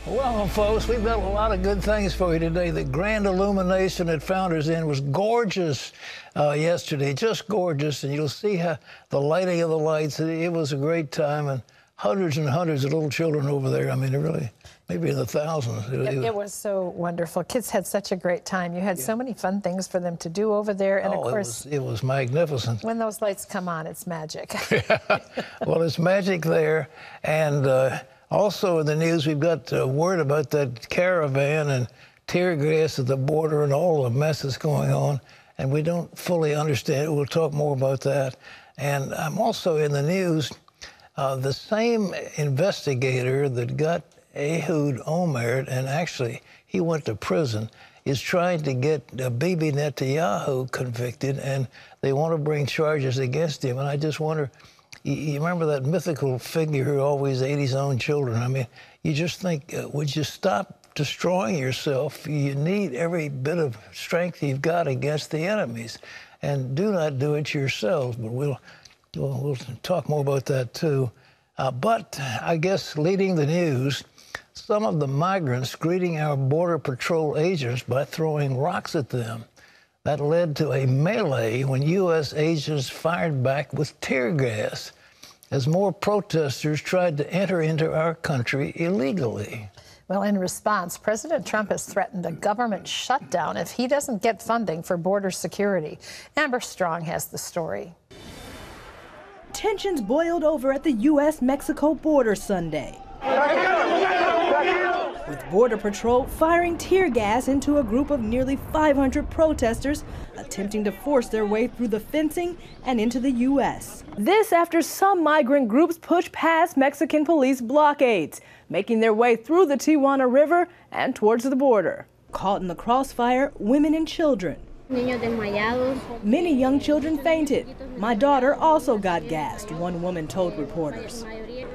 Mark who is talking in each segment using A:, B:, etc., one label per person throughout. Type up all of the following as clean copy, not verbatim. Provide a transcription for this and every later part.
A: Well, folks, we've got a lot of good things for you today. The grand illumination at Founders Inn was gorgeous yesterday, just gorgeous. And you'll see how the lighting of the lights, it was a great time. And hundreds and hundreds of little children over there. I mean, it really, maybe in the thousands.
B: It was so wonderful. Kids had such a great time. You had so many fun things for them to do over there. And of course,
A: it was magnificent.
B: When those lights come on, it's magic.
A: Well, it's magic there. And also in the news, we've got word about that caravan and tear gas at the border and all the mess that's going on. And we don't fully understand it. We'll talk more about that. And I'm also in the news, the same investigator that got Ehud Olmert, and actually he went to prison, is trying to get Bibi Netanyahu convicted, and they want to bring charges against him. And I just wonder, you remember that mythical figure who always ate his own children? I mean, you just think, would you stop destroying yourself? You need every bit of strength you've got against the enemies. And do not do it yourselves. But we'll talk more about that, too. But I guess leading the news, some of the migrants greeting our Border Patrol agents by throwing rocks at them. That led to a melee when U.S. agents fired back with tear gas as more protesters tried to enter into our country illegally.
B: Well, in response, President Trump has threatened a government shutdown if he doesn't get funding for border security. Amber Strong has the story.
C: Tensions boiled over at the U.S.-Mexico border Sunday, with Border Patrol firing tear gas into a group of nearly 500 protesters attempting to force their way through the fencing and into the U.S. This after some migrant groups pushed past Mexican police blockades, making their way through the Tijuana River and towards the border. Caught in the crossfire, women and children. Many young children fainted. My daughter also got gassed, one woman told reporters.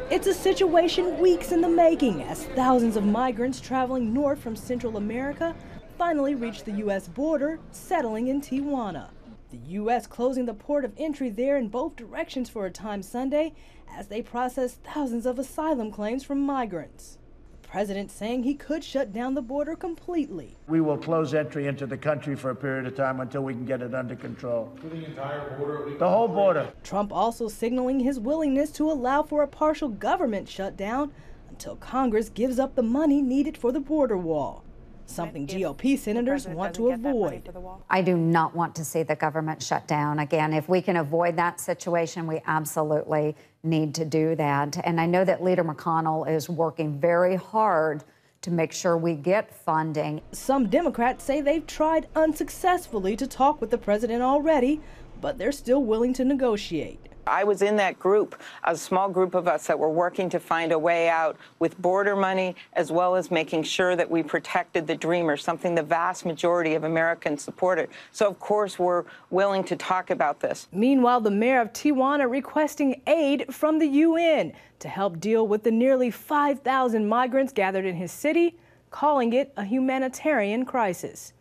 C: It's a situation weeks in the making as thousands of migrants traveling north from Central America finally reached the U.S. border, settling in Tijuana. The U.S. closing the port of entry there in both directions for a time Sunday as they process thousands of asylum claims from migrants. The president saying he could shut down the border completely.
D: We will close entry into the country for a period of time until we can get it under control.
E: For the entire border?
D: The whole border.
C: Trump also signaling his willingness to allow for a partial government shutdown until Congress gives up the money needed for the border wall, something GOP senators want to avoid.
F: I do not want to see the government shut down. Again, if we can avoid that situation, we absolutely need to do that. And I know that Leader McConnell is working very hard to make sure we get funding.
C: Some Democrats say they've tried unsuccessfully to talk with the president already, but they're still willing to negotiate.
G: I was in that group, a small group of us that were working to find a way out with border money, as well as making sure that we protected the dreamers, something the vast majority of Americans supported. So, of course, we're willing to talk about this.
C: Meanwhile, the mayor of Tijuana requesting aid from the UN to help deal with the nearly 5,000 migrants gathered in his city, calling it a humanitarian crisis.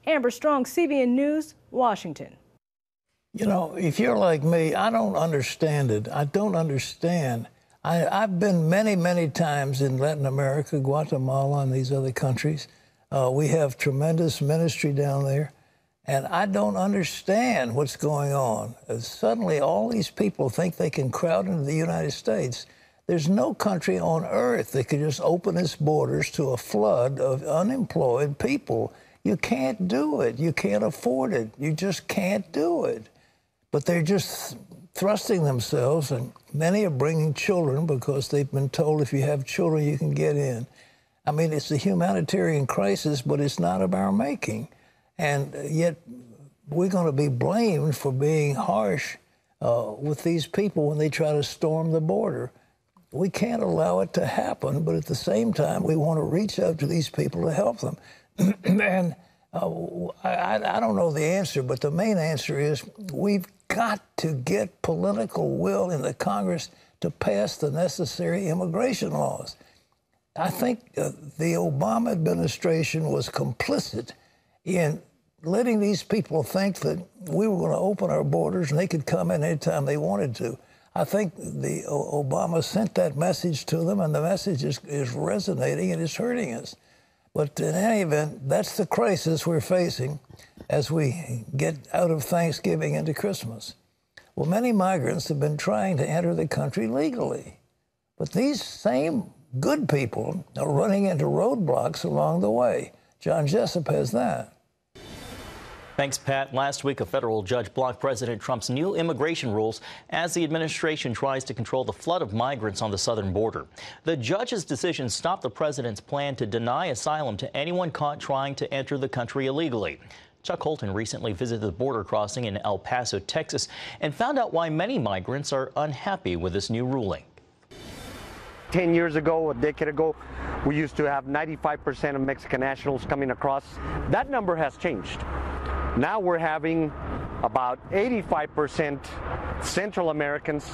C: Amber Strong, CBN News, Washington.
A: You know, if you're like me, I don't understand it. I don't understand. I've been many, many times in Latin America, Guatemala, and these other countries. We have tremendous ministry down there, and I don't understand what's going on. Suddenly, all these people think they can crowd into the United States. There's no country on earth that could just open its borders to a flood of unemployed people. You can't do it. You can't afford it. You just can't do it. But they're just thrusting themselves, and many are bringing children because they've been told if you have children, you can get in. I mean, it's a humanitarian crisis, but it's not of our making. And yet we're going to be blamed for being harsh with these people when they try to storm the border. We can't allow it to happen, but at the same time, we want to reach out to these people to help them. And I don't know the answer, but the main answer is we've got to get political will in the Congress to pass the necessary immigration laws. I think the Obama administration was complicit in letting these people think that we were going to open our borders and they could come in anytime they wanted to. I think the Obama sent that message to them, and the message is resonating and is hurting us. But in any event, that's the crisis we're facing as we get out of Thanksgiving into Christmas. Well, many migrants have been trying to enter the country legally, but these same good people are running into roadblocks along the way. John Jessup has that.
E: Thanks, Pat. Last week, a federal judge blocked President Trump's new immigration rules as the administration tries to control the flood of migrants on the southern border. The judge's decision stopped the president's plan to deny asylum to anyone caught trying to enter the country illegally. Chuck Holton recently visited the border crossing in El Paso, Texas, and found out why many migrants are unhappy with this new ruling.
H: 10 years ago, a decade ago, we used to have 95% of Mexican nationals coming across. That number has changed. Now we're having about 85% Central Americans,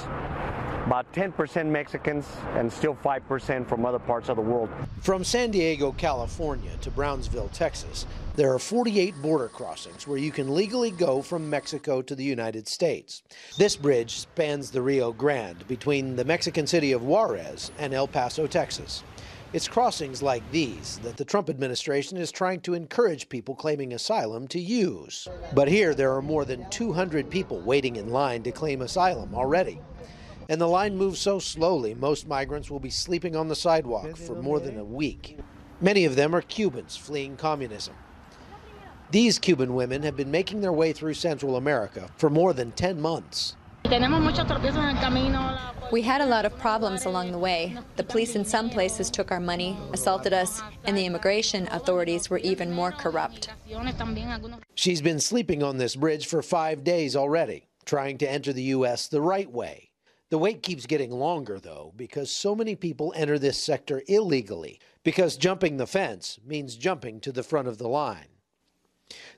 H: about 10% Mexicans, and still 5% from other parts of the world.
I: From San Diego, California to Brownsville, Texas, there are 48 border crossings where you can legally go from Mexico to the United States. This bridge spans the Rio Grande between the Mexican city of Juarez and El Paso, Texas. It's crossings like these that the Trump administration is trying to encourage people claiming asylum to use. But here there are more than 200 people waiting in line to claim asylum already. And the line moves so slowly, most migrants will be sleeping on the sidewalk for more than a week. Many of them are Cubans fleeing communism. These Cuban women have been making their way through Central America for more than 10 months.
J: We had a lot of problems along the way. The police in some places took our money, assaulted us, and the immigration authorities were even more corrupt.
I: She's been sleeping on this bridge for 5 days already, trying to enter the U.S. the right way. The wait keeps getting longer, though, because so many people enter this sector illegally, because jumping the fence means jumping to the front of the line.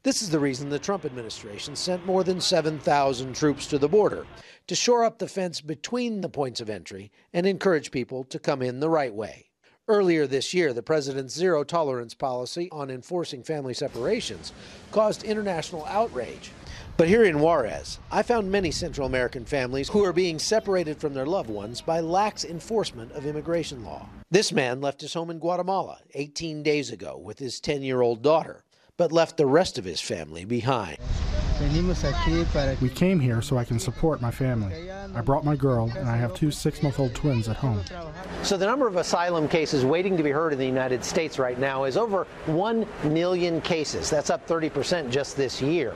I: This is the reason the Trump administration sent more than 7,000 troops to the border, to shore up the fence between the points of entry and encourage people to come in the right way. Earlier this year, the president's zero-tolerance policy on enforcing family separations caused international outrage. But here in Juarez, I found many Central American families who are being separated from their loved ones by lax enforcement of immigration law. This man left his home in Guatemala 18 days ago with his 10-year-old daughter, but left the rest of his family behind.
K: We came here so I can support my family. I brought my girl, and I have 2 6-month-old twins at home.
I: So the number of asylum cases waiting to be heard in the United States right now is over 1 million cases. That's up 30% just this year.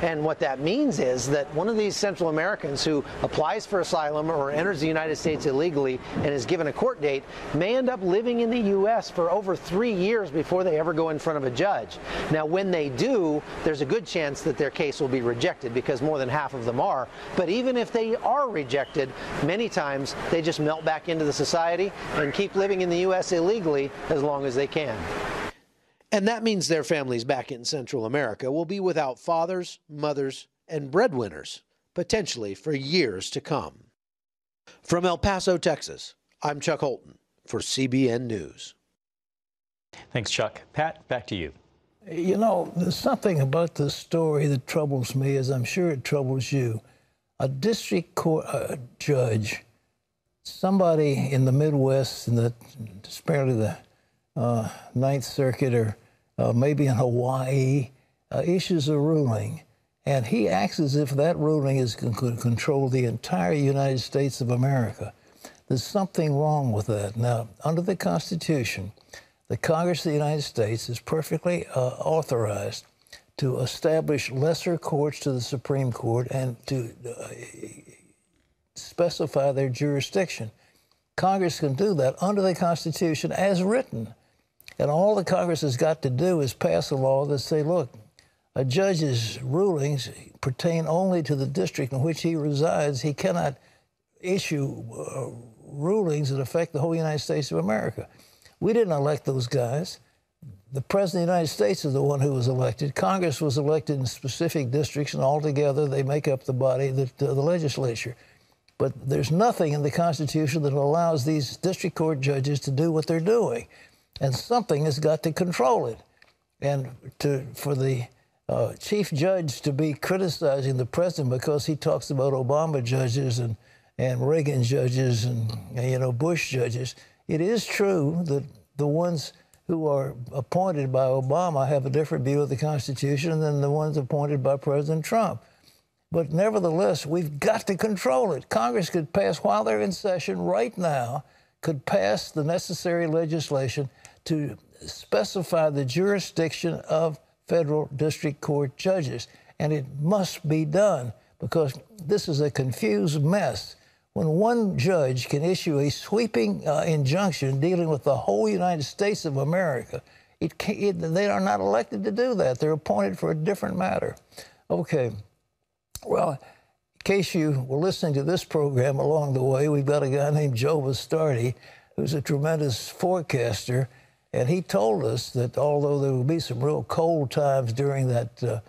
I: And what that means is that one of these Central Americans who applies for asylum or enters the United States illegally and is given a court date may end up living in the U.S. for over 3 years before they ever go in front of a judge. Now, when they do, there's a good chance that their case will be rejected, because more than half of them are. But even if they are rejected, many times they just melt back into the society and keep living in the U.S. illegally as long as they can. And that means their families back in Central America will be without fathers, mothers, and breadwinners, potentially for years to come. From El Paso, Texas, I'm Chuck Holton for CBN News.
E: Thanks, Chuck. Pat, back to you.
A: You know, there's something about this story that troubles me, as I'm sure it troubles you. A district court judge, somebody in the Midwest, apparently the Ninth Circuit or maybe in Hawaii, issues a ruling, and he acts as if that ruling is going to control the entire United States of America. There's something wrong with that. Now, under the Constitution, the Congress of the United States is perfectly authorized to establish lesser courts to the Supreme Court and to specify their jurisdiction. Congress can do that under the Constitution as written. And all the Congress has got to do is pass a law that say, look, a judge's rulings pertain only to the district in which he resides. He cannot issue rulings that affect the whole United States of America. We didn't elect those guys. The President of the United States is the one who was elected. Congress was elected in specific districts, and altogether they make up the body, the legislature. But there's nothing in the Constitution that allows these district court judges to do what they're doing. And something has got to control it. And for the chief judge to be criticizing the president because he talks about Obama judges and and Reagan judges and, you know, Bush judges. It is true that the ones who are appointed by Obama have a different view of the Constitution than the ones appointed by President Trump. But nevertheless, we've got to control it. Congress could pass, while they're in session right now, could pass the necessary legislation to specify the jurisdiction of federal district court judges. And it must be done because this is a confused mess. When one judge can issue a sweeping injunction dealing with the whole United States of America, they are not elected to do that. They're appointed for a different matter. Okay. Well, in case you were listening to this program along the way, we've got a guy named Joe Bastardi, who's a tremendous forecaster, and he told us that although there will be some real cold times during that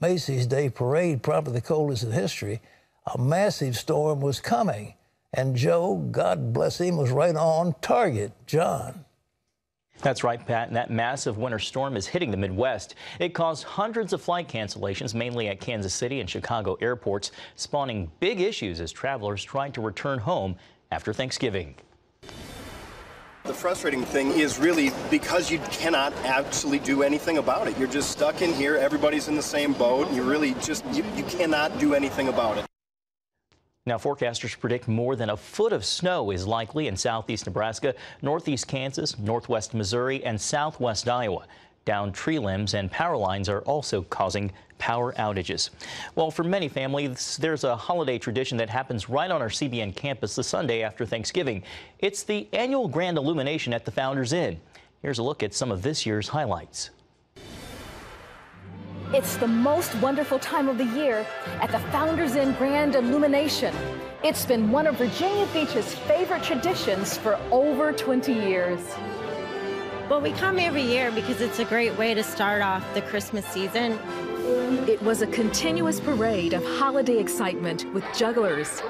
A: Macy's Day Parade, probably the coldest in history, a massive storm was coming. And Joe, God bless him, was right on target. John.
E: That's right, Pat, and that massive winter storm is hitting the Midwest. It caused hundreds of flight cancellations, mainly at Kansas City and Chicago airports, spawning big issues as travelers tried to return home after Thanksgiving.
L: The frustrating thing is really because you cannot actually do anything about it. You're just stuck in here. Everybody's in the same boat. You really just, you cannot do anything about it.
E: Now, forecasters predict more than a foot of snow is likely in southeast Nebraska, northeast Kansas, northwest Missouri, and southwest Iowa. Downed tree limbs and power lines are also causing power outages. Well, for many families, there's a holiday tradition that happens right on our CBN campus the Sunday after Thanksgiving. It's the annual Grand Illumination at the Founders Inn. Here's a look at some of this year's highlights.
M: It's the most wonderful time of the year at the Founders Inn Grand Illumination. It's been one of Virginia Beach's favorite traditions for over 20 years.
N: Well, we come every year because it's a great way to start off the Christmas season.
M: It was a continuous parade of holiday excitement with jugglers,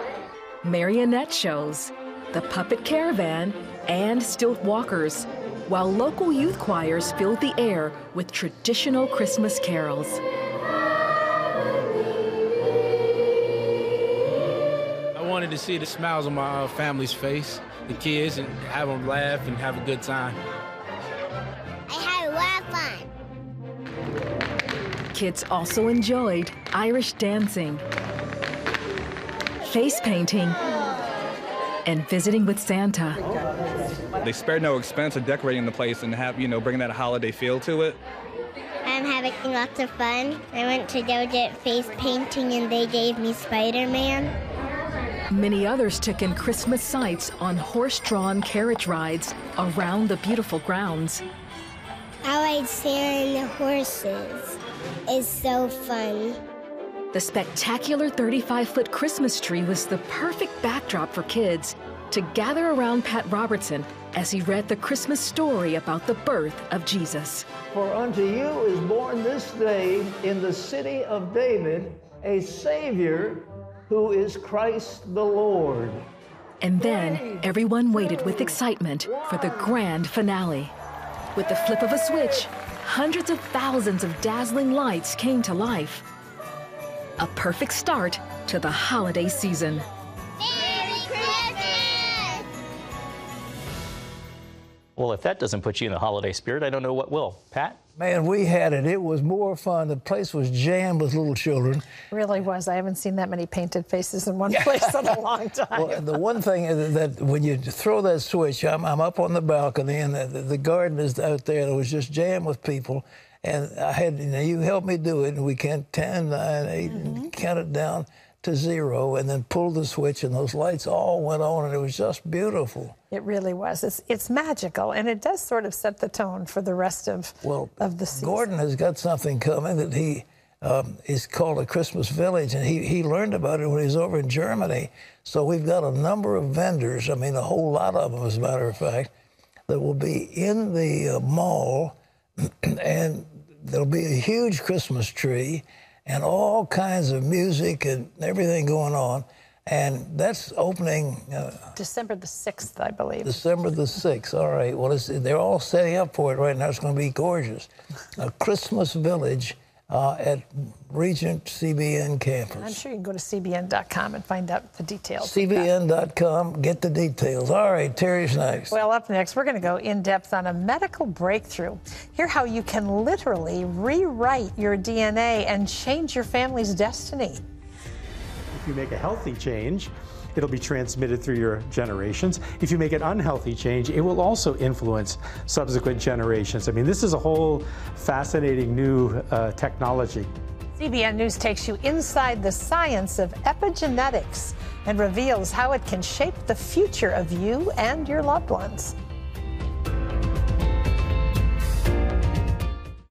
M: marionette shows, the puppet caravan, and stilt walkers, while local youth choirs filled the air with traditional Christmas carols.
O: I wanted to see the smiles on my family's face, the kids, and have them laugh and have a good time.
P: I had a lot of fun.
M: Kids also enjoyed Irish dancing, face painting, and visiting with Santa.
Q: They spared no expense of decorating the place and bringing that holiday feel to it.
P: I'm having lots of fun. I went to go get face painting and they gave me Spider-Man.
M: Many others took in Christmas sights on horse-drawn carriage rides around the beautiful grounds.
P: I like Santa and the horses. It's so fun.
M: The spectacular 35-foot Christmas tree was the perfect backdrop for kids to gather around Pat Robertson as he read the Christmas story about the birth of Jesus.
A: For unto you is born this day in the city of David a Savior who is Christ the Lord.
M: And then everyone waited with excitement for the grand finale. With the flip of a switch, hundreds of thousands of dazzling lights came to life. A perfect start to the holiday season.
E: Well, if that doesn't put you in the holiday spirit, I don't know what will. Pat?
A: Man, we had it. It was more fun. The place was jammed with little children.
B: It really was. I haven't seen that many painted faces in one place in a long time.
A: Well, the one thing that when you throw that switch, I'm up on the balcony, and the garden is out there, and it was just jammed with people. And I had, you helped me do it, and we count 10, 9, 8, and count it down to 0, and then pulled the switch, and those lights all went on, and it was just beautiful.
B: It really was. It's magical, and it does sort of set the tone for the rest of the season.
A: Gordon has got something coming that he is called a Christmas Village, and he learned about it when he was over in Germany. So we've got a number of vendors, I mean a whole lot of them, as a matter of fact, that will be in the mall, and there'll be a huge Christmas tree, and all kinds of music and everything going on. And that's opening...
B: December the 6th, I believe.
A: December the 6th, all right. Well, they're all setting up for it right now. It's going to be gorgeous. A Christmas Village at Regent CBN campus.
B: I'm sure you can go to CBN.com and find out the details.
A: CBN.com, get the details. All right, Terry's next.
B: Well, up next, we're going to go in depth on a medical breakthrough. Hear how you can literally rewrite your DNA and change your family's destiny.
R: If you make a healthy change, it'll be transmitted through your generations. If you make an unhealthy change, it will also influence subsequent generations. I mean, this is a whole fascinating new technology.
B: CBN News takes you inside the science of epigenetics and reveals how it can shape the future of you and your loved ones.